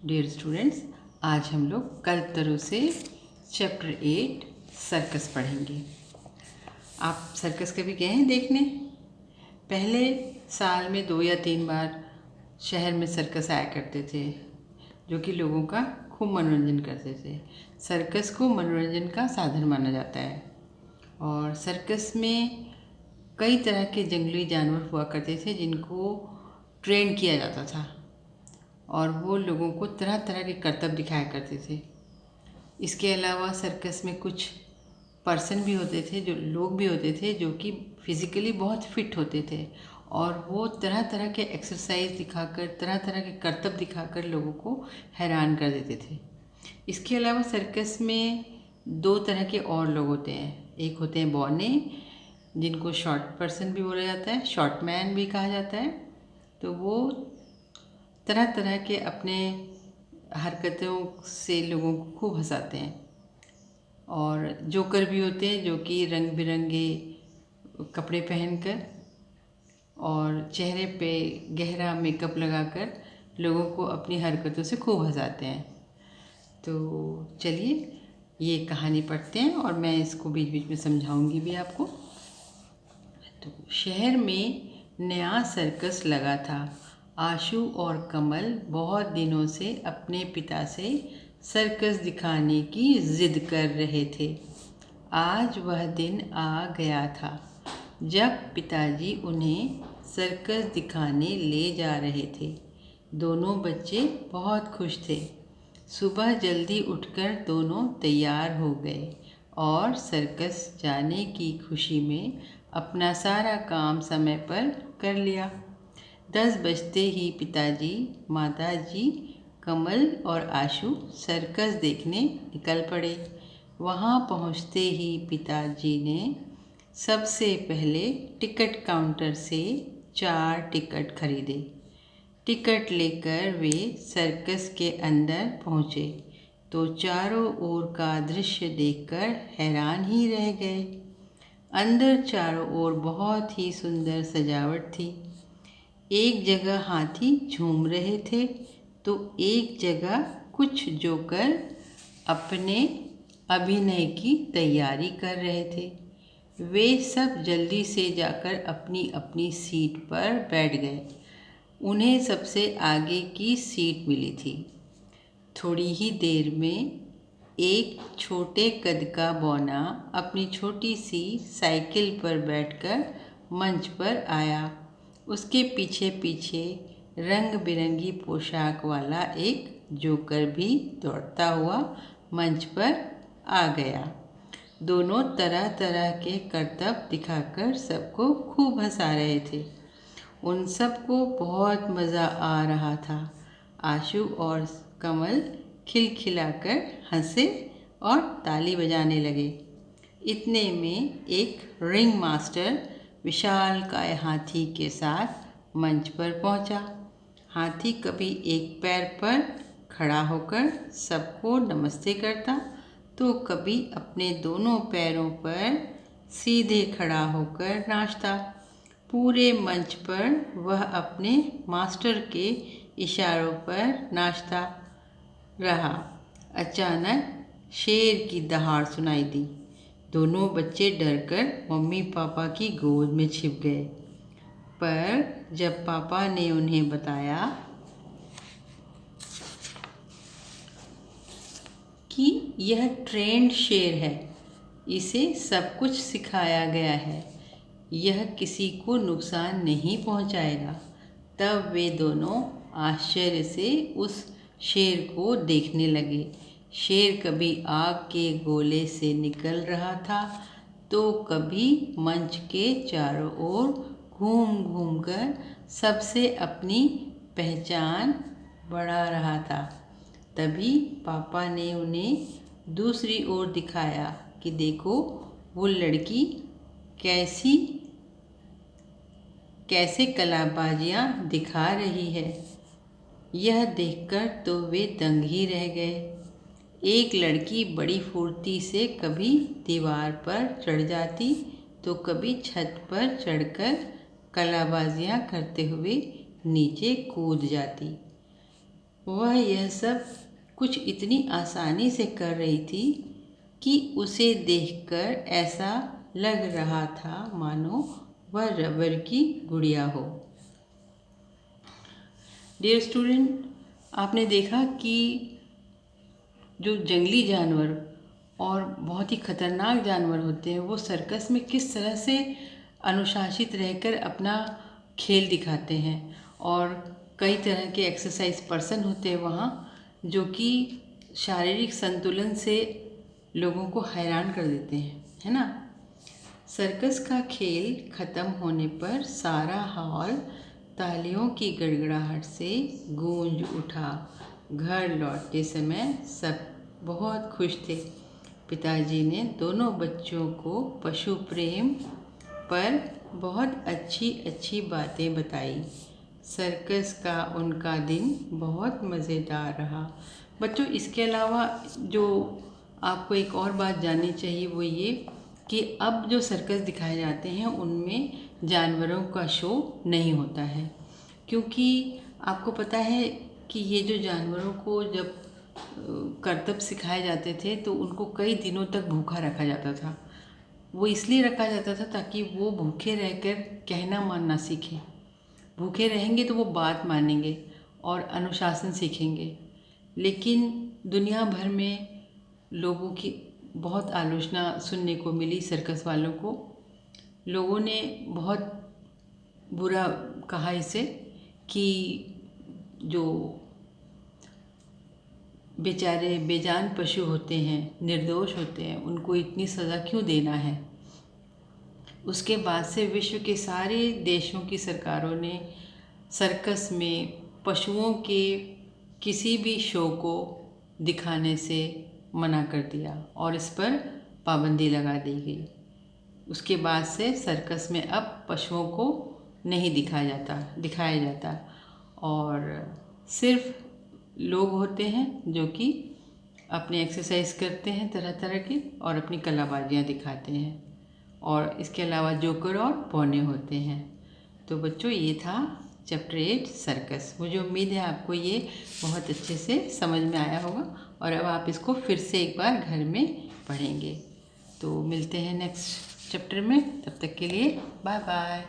Dear students, आज हम लोग कल्पतरु से चैप्टर 8 सर्कस पढ़ेंगे। आप सर्कस कभी गए हैं देखने? पहले साल में 2 या 3 बार शहर में सर्कस आया करते थे, जो कि लोगों का खूब मनोरंजन करते थे। सर्कस को मनोरंजन का साधन माना जाता है और सर्कस में कई तरह के जंगली जानवर हुआ करते थे जिनको ट्रेन किया जाता था और वो लोगों को तरह तरह के करतब दिखाया करते थे। इसके अलावा सर्कस में कुछ पर्सन भी होते थे, जो लोग भी होते थे जो कि फिज़िकली बहुत फिट होते थे और वो तरह तरह के एक्सरसाइज दिखाकर, तरह तरह के करतब दिखाकर लोगों को हैरान कर देते थे। इसके अलावा सर्कस में 2 तरह के और लोग होते हैं। एक होते हैं बौने, जिनको शॉर्ट पर्सन भी बोला जाता है, शॉर्ट मैन भी कहा जाता है। तो वो तरह तरह के अपने हरकतों से लोगों को खूब हंसाते हैं। और जोकर भी होते हैं, जो कि रंग बिरंगे कपड़े पहनकर और चेहरे पे गहरा मेकअप लगाकर लोगों को अपनी हरकतों से खूब हंसाते हैं। तो चलिए ये कहानी पढ़ते हैं और मैं इसको बीच बीच में समझाऊंगी भी आपको। तो शहर में नया सर्कस लगा था। आशु और कमल बहुत दिनों से अपने पिता से सर्कस दिखाने की जिद कर रहे थे। आज वह दिन आ गया था जब पिताजी उन्हें सर्कस दिखाने ले जा रहे थे। दोनों बच्चे बहुत खुश थे। सुबह जल्दी उठकर दोनों तैयार हो गए और सर्कस जाने की खुशी में अपना सारा काम समय पर कर लिया। 10 बजते ही पिताजी, माताजी, कमल और आशु सर्कस देखने निकल पड़े। वहाँ पहुँचते ही पिताजी ने सबसे पहले टिकट काउंटर से 4 टिकट खरीदे। टिकट लेकर वे सर्कस के अंदर पहुँचे तो चारों ओर का दृश्य देखकर हैरान ही रह गए। अंदर चारों ओर बहुत ही सुंदर सजावट थी। एक जगह हाथी झूम रहे थे तो एक जगह कुछ जोकर अपने अभिनय की तैयारी कर रहे थे। वे सब जल्दी से जाकर अपनी अपनी सीट पर बैठ गए। उन्हें सबसे आगे की सीट मिली थी। थोड़ी ही देर में एक छोटे कद का बौना अपनी छोटी सी साइकिल पर बैठकर मंच पर आया। उसके पीछे पीछे रंग बिरंगी पोशाक वाला एक जोकर भी दौड़ता हुआ मंच पर आ गया। दोनों तरह तरह के करतब दिखाकर सबको खूब हंसा रहे थे। उन सबको बहुत मज़ा आ रहा था। आशु और कमल खिलखिलाकर हंसे और ताली बजाने लगे। इतने में एक रिंग मास्टर विशालकाय हाथी के साथ मंच पर पहुंचा। हाथी कभी एक पैर पर खड़ा होकर सबको नमस्ते करता तो कभी अपने दोनों पैरों पर सीधे खड़ा होकर नाचता। पूरे मंच पर वह अपने मास्टर के इशारों पर नाचता रहा। अचानक शेर की दहाड़ सुनाई दी। दोनों बच्चे डरकर मम्मी पापा की गोद में छिप गए। पर जब पापा ने उन्हें बताया कि यह ट्रेंड शेर है, इसे सब कुछ सिखाया गया है, यह किसी को नुकसान नहीं पहुंचाएगा, तब वे दोनों आश्चर्य से उस शेर को देखने लगे। शेर कभी आग के गोले से निकल रहा था तो कभी मंच के चारों ओर घूम घूम कर सबसे अपनी पहचान बढ़ा रहा था। तभी पापा ने उन्हें दूसरी ओर दिखाया कि देखो वो लड़की कैसे कलाबाजियाँ दिखा रही है। यह देखकर तो वे दंग ही रह गए। एक लड़की बड़ी फुर्ती से कभी दीवार पर चढ़ जाती तो कभी छत पर चढ़कर कलाबाजियाँ करते हुए नीचे कूद जाती। वह यह सब कुछ इतनी आसानी से कर रही थी कि उसे देखकर ऐसा लग रहा था मानो वह रबर की गुड़िया हो। डियर स्टूडेंट, आपने देखा कि जो जंगली जानवर और बहुत ही खतरनाक जानवर होते हैं वो सर्कस में किस तरह से अनुशासित रहकर अपना खेल दिखाते हैं। और कई तरह के एक्सरसाइज पर्सन होते हैं वहाँ जो कि शारीरिक संतुलन से लोगों को हैरान कर देते हैं, है ना। सर्कस का खेल ख़त्म होने पर सारा हॉल तालियों की गड़गड़ाहट से गूंज उठा। घर लौटते समय सब बहुत खुश थे। पिताजी ने दोनों बच्चों को पशु प्रेम पर बहुत अच्छी अच्छी बातें बताई। सर्कस का उनका दिन बहुत मज़ेदार रहा। बच्चों, इसके अलावा जो आपको एक और बात जाननी चाहिए वो ये कि अब जो सर्कस दिखाए जाते हैं उनमें जानवरों का शो नहीं होता है, क्योंकि आपको पता है कि ये जो जानवरों को जब करतब सिखाए जाते थे तो उनको कई दिनों तक भूखा रखा जाता था। वो इसलिए रखा जाता था ताकि वो भूखे रहकर कहना मानना सीखें। भूखे रहेंगे तो वो बात मानेंगे और अनुशासन सीखेंगे। लेकिन दुनिया भर में लोगों की बहुत आलोचना सुनने को मिली सर्कस वालों को। लोगों ने बहुत बुरा कहा इसे कि जो बेचारे बेजान पशु होते हैं, निर्दोष होते हैं, उनको इतनी सज़ा क्यों देना है। उसके बाद से विश्व के सारे देशों की सरकारों ने सर्कस में पशुओं के किसी भी शो को दिखाने से मना कर दिया और इस पर पाबंदी लगा दी गई। उसके बाद से सर्कस में अब पशुओं को नहीं दिखाया जाता और सिर्फ लोग होते हैं जो कि अपनी एक्सरसाइज करते हैं तरह तरह की और अपनी कलाबाजियाँ दिखाते हैं। और इसके अलावा जोकर और पौने होते हैं। तो बच्चों, ये था चैप्टर 8 सर्कस। मुझे उम्मीद है आपको ये बहुत अच्छे से समझ में आया होगा और अब आप इसको फिर से एक बार घर में पढ़ेंगे। तो मिलते हैं नेक्स्ट चैप्टर में, तब तक के लिए बाय बाय।